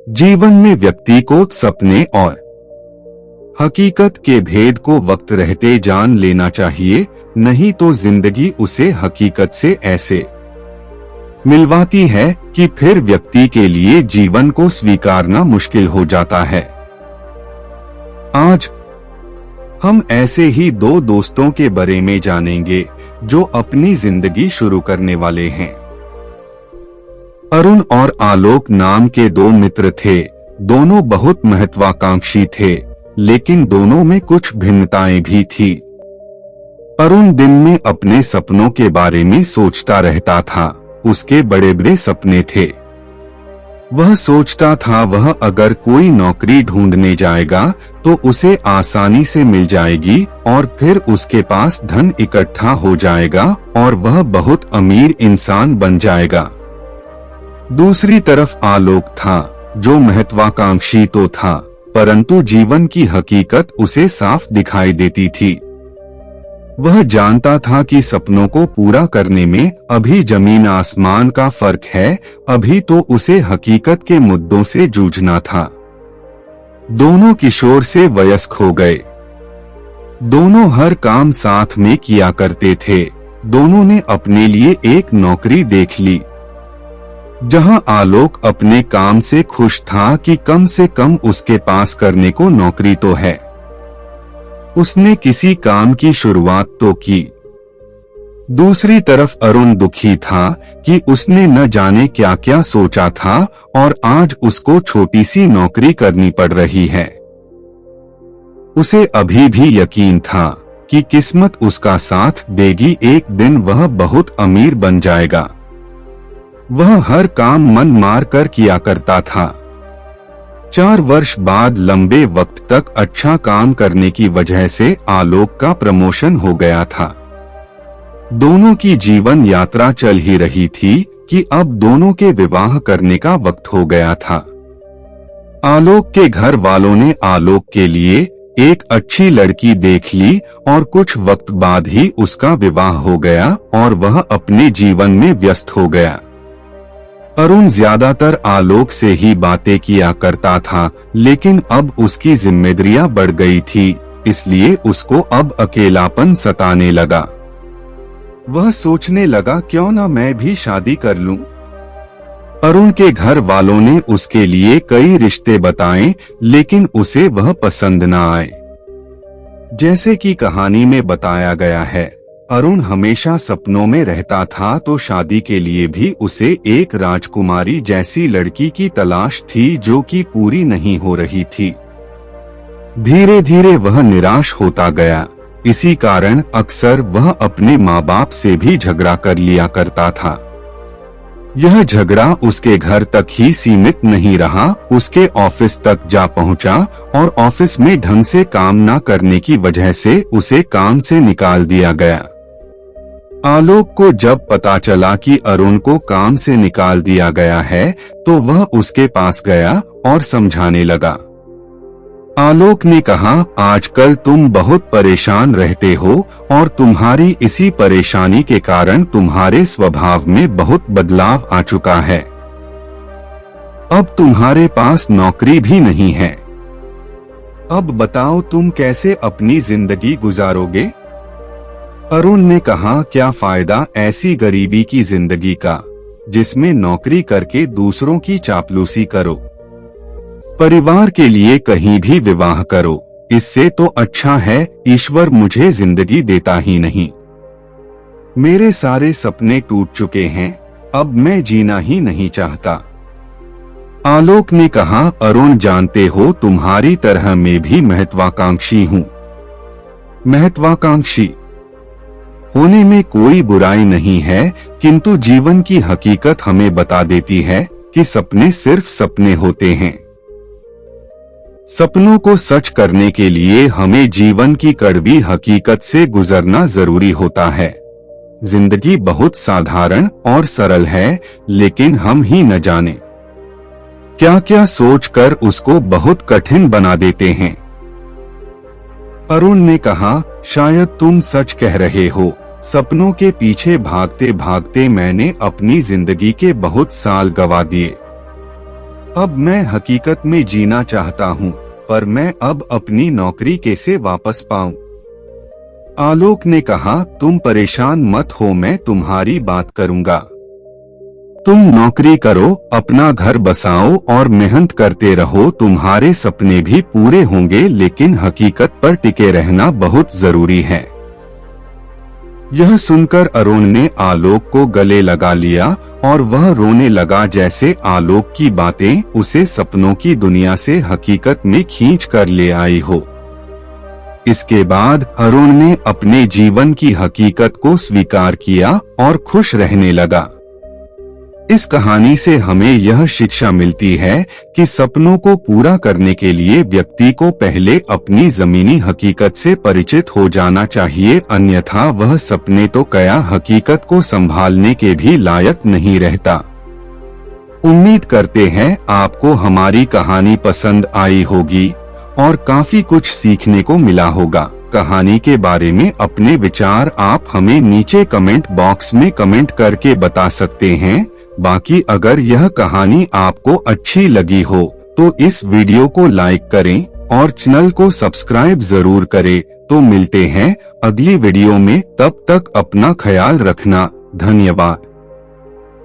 जीवन में व्यक्ति को सपने और हकीकत के भेद को वक्त रहते जान लेना चाहिए, नहीं तो जिंदगी उसे हकीकत से ऐसे मिलवाती है कि फिर व्यक्ति के लिए जीवन को स्वीकारना मुश्किल हो जाता है। आज हम ऐसे ही दो दोस्तों के बारे में जानेंगे जो अपनी जिंदगी शुरू करने वाले हैं। अरुण और आलोक नाम के दो मित्र थे। दोनों बहुत महत्वाकांक्षी थे, लेकिन दोनों में कुछ भिन्नताएं भी थी। अरुण दिन में अपने सपनों के बारे में सोचता रहता था। उसके बड़े बड़े सपने थे। वह सोचता था वह अगर कोई नौकरी ढूंढने जाएगा तो उसे आसानी से मिल जाएगी और फिर उसके पास धन इकट्ठा हो जाएगा और वह बहुत अमीर इंसान बन जाएगा। दूसरी तरफ आलोक था, जो महत्वाकांक्षी तो था, परंतु जीवन की हकीकत उसे साफ दिखाई देती थी। वह जानता था कि सपनों को पूरा करने में अभी जमीन आसमान का फर्क है। अभी तो उसे हकीकत के मुद्दों से जूझना था। दोनों किशोर से वयस्क हो गए। दोनों हर काम साथ में किया करते थे। दोनों ने अपने लिए एक नौकरी देख ली। जहां आलोक अपने काम से खुश था कि कम से कम उसके पास करने को नौकरी तो है। उसने किसी काम की शुरुआत तो की। दूसरी तरफ अरुण दुखी था कि उसने न जाने क्या क्या सोचा था और आज उसको छोटी सी नौकरी करनी पड़ रही है। उसे अभी भी यकीन था कि किस्मत उसका साथ देगी, एक दिन वह बहुत अमीर बन जाएगा। वह हर काम मन मार कर किया करता था। 4 वर्ष बाद लंबे वक्त तक अच्छा काम करने की वजह से आलोक का प्रमोशन हो गया था। दोनों की जीवन यात्रा चल ही रही थी कि अब दोनों के विवाह करने का वक्त हो गया था। आलोक के घर वालों ने आलोक के लिए एक अच्छी लड़की देख ली और कुछ वक्त बाद ही उसका विवाह हो गया और वह अपने जीवन में व्यस्त हो गया। अरुण ज्यादातर आलोक से ही बातें किया करता था, लेकिन अब उसकी जिम्मेदारियां बढ़ गई थी, इसलिए उसको अब अकेलापन सताने लगा। वह सोचने लगा, क्यों ना मैं भी शादी कर लूं। अरुण के घर वालों ने उसके लिए कई रिश्ते बताए, लेकिन उसे वह पसंद न आए। जैसे कि कहानी में बताया गया है, अरुण हमेशा सपनों में रहता था, तो शादी के लिए भी उसे एक राजकुमारी जैसी लड़की की तलाश थी जो कि पूरी नहीं हो रही थी। धीरे धीरे वह निराश होता गया। इसी कारण अक्सर वह अपने माँ बाप से भी झगड़ा कर लिया करता था। यह झगड़ा उसके घर तक ही सीमित नहीं रहा, उसके ऑफिस तक जा पहुंचा और ऑफिस में ढंग से काम न करने की वजह से उसे काम से निकाल दिया गया। आलोक को जब पता चला कि अरुण को काम से निकाल दिया गया है, तो वह उसके पास गया और समझाने लगा। आलोक ने कहा, आजकल तुम बहुत परेशान रहते हो और तुम्हारी इसी परेशानी के कारण तुम्हारे स्वभाव में बहुत बदलाव आ चुका है। अब तुम्हारे पास नौकरी भी नहीं है। अब बताओ तुम कैसे अपनी जिंदगी गुजारोगे। अरुण ने कहा, क्या फायदा ऐसी गरीबी की जिंदगी का जिसमें नौकरी करके दूसरों की चापलूसी करो, परिवार के लिए कहीं भी विवाह करो। इससे तो अच्छा है ईश्वर मुझे जिंदगी देता ही नहीं। मेरे सारे सपने टूट चुके हैं, अब मैं जीना ही नहीं चाहता। आलोक ने कहा, अरुण जानते हो तुम्हारी तरह मैं भी महत्वाकांक्षी हूँ। महत्वाकांक्षी होने में कोई बुराई नहीं है, किंतु जीवन की हकीकत हमें बता देती है कि सपने सिर्फ सपने होते हैं। सपनों को सच करने के लिए हमें जीवन की कड़वी हकीकत से गुजरना जरूरी होता है। जिंदगी बहुत साधारण और सरल है, लेकिन हम ही न जाने क्या क्या सोचकर उसको बहुत कठिन बना देते हैं। अरुण ने कहा, शायद तुम सच कह रहे हो। सपनों के पीछे भागते भागते मैंने अपनी जिंदगी के बहुत साल गवा दिए। अब मैं हकीकत में जीना चाहता हूँ, पर मैं अब अपनी नौकरी कैसे वापस पाऊँ? आलोक ने कहा, तुम परेशान मत हो, मैं तुम्हारी बात करूँगा। तुम नौकरी करो, अपना घर बसाओ और मेहनत करते रहो, तुम्हारे सपने भी पूरे होंगे, लेकिन हकीकत पर टिके रहना बहुत जरूरी है। यह सुनकर अरुण ने आलोक को गले लगा लिया और वह रोने लगा, जैसे आलोक की बातें उसे सपनों की दुनिया से हकीकत में खींच कर ले आई हो। इसके बाद अरुण ने अपने जीवन की हकीकत को स्वीकार किया और खुश रहने लगा। इस कहानी से हमें यह शिक्षा मिलती है कि सपनों को पूरा करने के लिए व्यक्ति को पहले अपनी जमीनी हकीकत से परिचित हो जाना चाहिए, अन्यथा वह सपने तो क्या हकीकत को संभालने के भी लायक नहीं रहता। उम्मीद करते हैं आपको हमारी कहानी पसंद आई होगी और काफी कुछ सीखने को मिला होगा। कहानी के बारे में अपने विचार आप हमें नीचे कमेंट बॉक्स में कमेंट करके बता सकते हैं। बाकी अगर यह कहानी आपको अच्छी लगी हो तो इस वीडियो को लाइक करें और चैनल को सब्सक्राइब जरूर करें। तो मिलते हैं अगली वीडियो में, तब तक अपना ख्याल रखना। धन्यवाद।